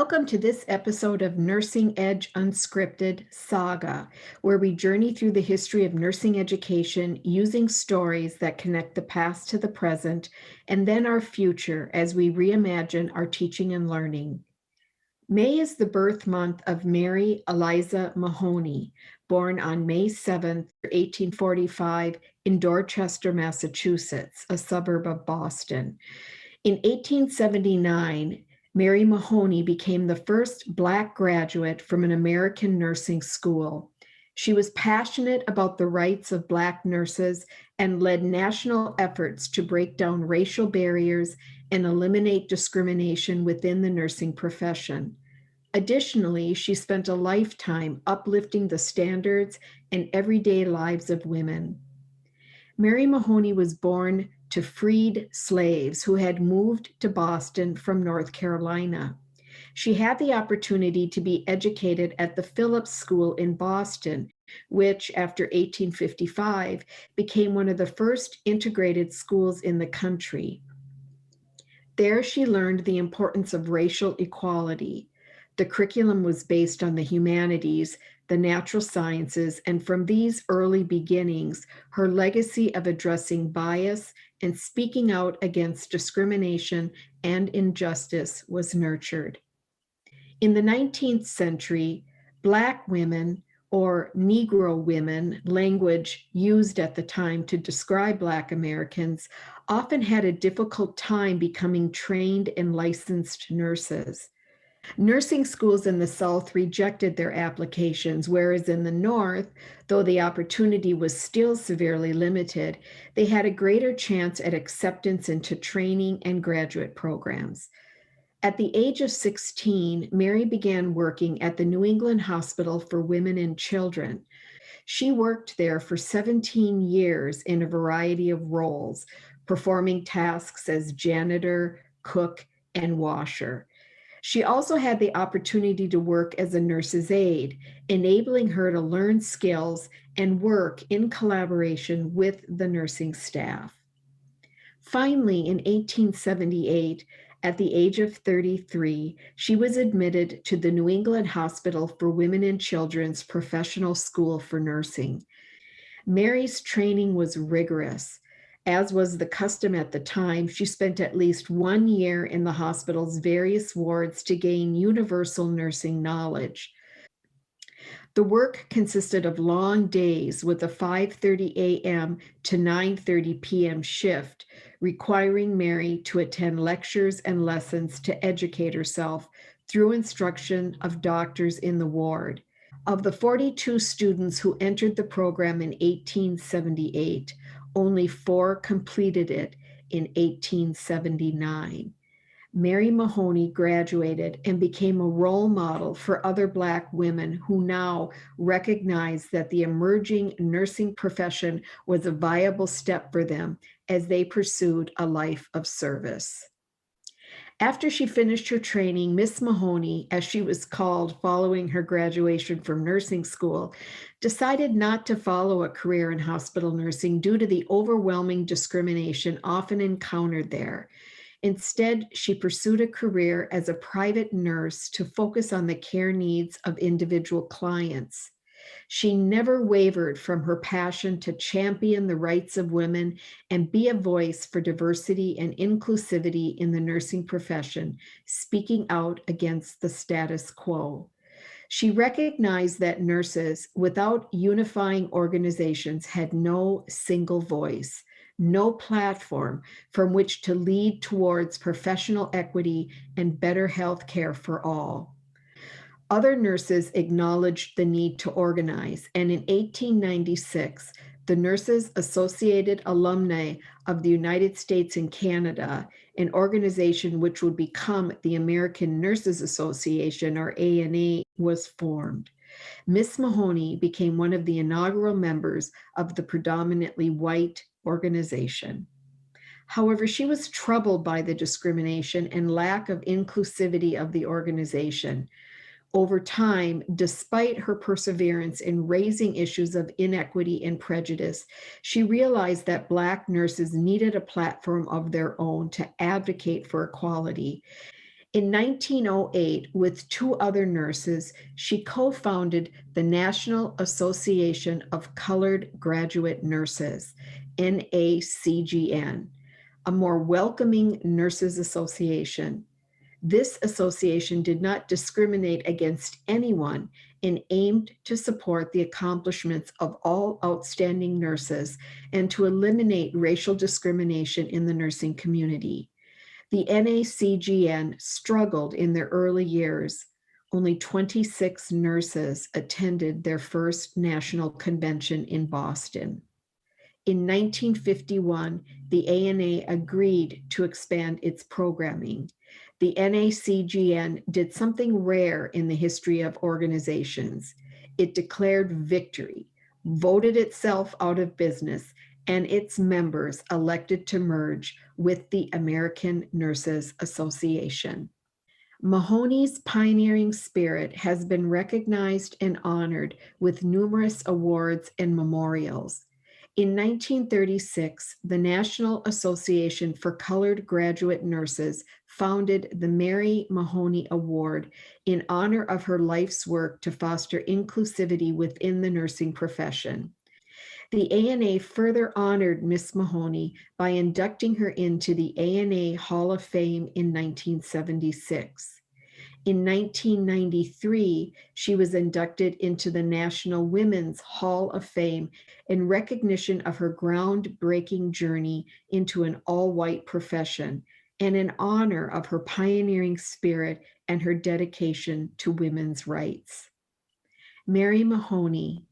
Welcome to this episode of Nursing Edge Unscripted Saga, where we journey through the history of nursing education using stories that connect the past to the present and then our future as we reimagine our teaching and learning. May is the birth month of Mary Eliza Mahoney, born on May 7, 1845, in Dorchester, Massachusetts, a suburb of Boston. In 1879, Mary Mahoney became the first Black graduate from an American nursing school. She was passionate about the rights of Black nurses and led national efforts to break down racial barriers and eliminate discrimination within the nursing profession. Additionally, she spent a lifetime uplifting the standards and everyday lives of women. Mary Mahoney was born to freed slaves who had moved to Boston from North Carolina. She had the opportunity to be educated at the Phillips School in Boston, which after 1855 became one of the first integrated schools in the country. There she learned the importance of racial equality. The curriculum was based on the humanities, the natural sciences, and from these early beginnings, her legacy of addressing bias and speaking out against discrimination and injustice was nurtured. In the 19th century, Black women, or Negro women, language used at the time to describe Black Americans, often had a difficult time becoming trained and licensed nurses. Nursing schools in the South rejected their applications, whereas in the North, though the opportunity was still severely limited, they had a greater chance at acceptance into training and graduate programs. At the age of 16, Mary began working at the New England Hospital for Women and Children. She worked there for 17 years in a variety of roles, performing tasks as janitor, cook, and washer. She also had the opportunity to work as a nurse's aide, enabling her to learn skills and work in collaboration with the nursing staff. Finally, in 1878, at the age of 33, she was admitted to the New England Hospital for Women and Children's Professional School for Nursing. Mary's training was rigorous. As was the custom at the time, she spent at least 1 year in the hospital's various wards to gain universal nursing knowledge. The work consisted of long days with a 5:30 a.m. to 9:30 p.m. shift, requiring Mary to attend lectures and lessons to educate herself through instruction of doctors in the ward. Of the 42 students who entered the program in 1878, only 4 completed it in 1879. Mary Mahoney graduated and became a role model for other Black women who now recognized that the emerging nursing profession was a viable step for them as they pursued a life of service. After she finished her training, Miss Mahoney, as she was called following her graduation from nursing school, decided not to follow a career in hospital nursing due to the overwhelming discrimination often encountered there. Instead, she pursued a career as a private nurse to focus on the care needs of individual clients. She never wavered from her passion to champion the rights of women and be a voice for diversity and inclusivity in the nursing profession, speaking out against the status quo. She recognized that nurses, without unifying organizations, had no single voice, no platform from which to lead towards professional equity and better health care for all. Other nurses acknowledged the need to organize, and in 1896, the Nurses Associated Alumni of the United States and Canada, an organization which would become the American Nurses Association, or ANA, was formed. Miss Mahoney became one of the inaugural members of the predominantly white organization. However, she was troubled by the discrimination and lack of inclusivity of the organization. Over time, despite her perseverance in raising issues of inequity and prejudice, she realized that Black nurses needed a platform of their own to advocate for equality. In 1908, with two other nurses, she co-founded the National Association of Colored Graduate Nurses, NACGN, a more welcoming nurses association. This association did not discriminate against anyone and aimed to support the accomplishments of all outstanding nurses and to eliminate racial discrimination in the nursing community. The NACGN struggled in their early years. Only 26 nurses attended their first national convention in Boston. In 1951, the ANA agreed to expand its programming. The NACGN did something rare in the history of organizations. It declared victory, voted itself out of business, and its members elected to merge with the American Nurses Association. Mahoney's pioneering spirit has been recognized and honored with numerous awards and memorials. In 1936, the National Association for Colored Graduate Nurses founded the Mary Mahoney Award in honor of her life's work to foster inclusivity within the nursing profession. The ANA further honored Miss Mahoney by inducting her into the ANA Hall of Fame in 1976. In 1993, she was inducted into the National Women's Hall of Fame in recognition of her groundbreaking journey into an all-white profession and in honor of her pioneering spirit and her dedication to women's rights. Mary Mahoney,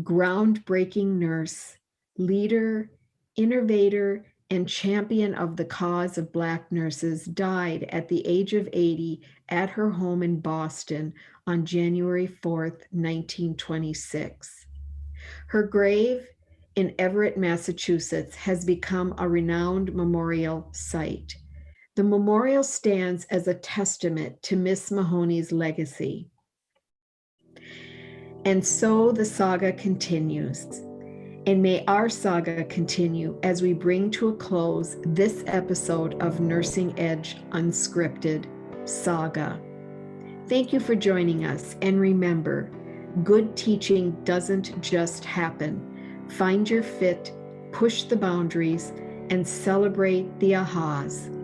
groundbreaking nurse, leader, innovator, and champion of the cause of Black nurses, died at the age of 80 at her home in Boston on January 4th, 1926. Her grave in Everett, Massachusetts, has become a renowned memorial site. The memorial stands as a testament to Miss Mahoneys' legacy. And so the saga continues. And may our saga continue as we bring to a close this episode of Nursing Edge Unscripted Saga. Thank you for joining us. And remember, good teaching doesn't just happen. Find your fit, push the boundaries, and celebrate the ahas.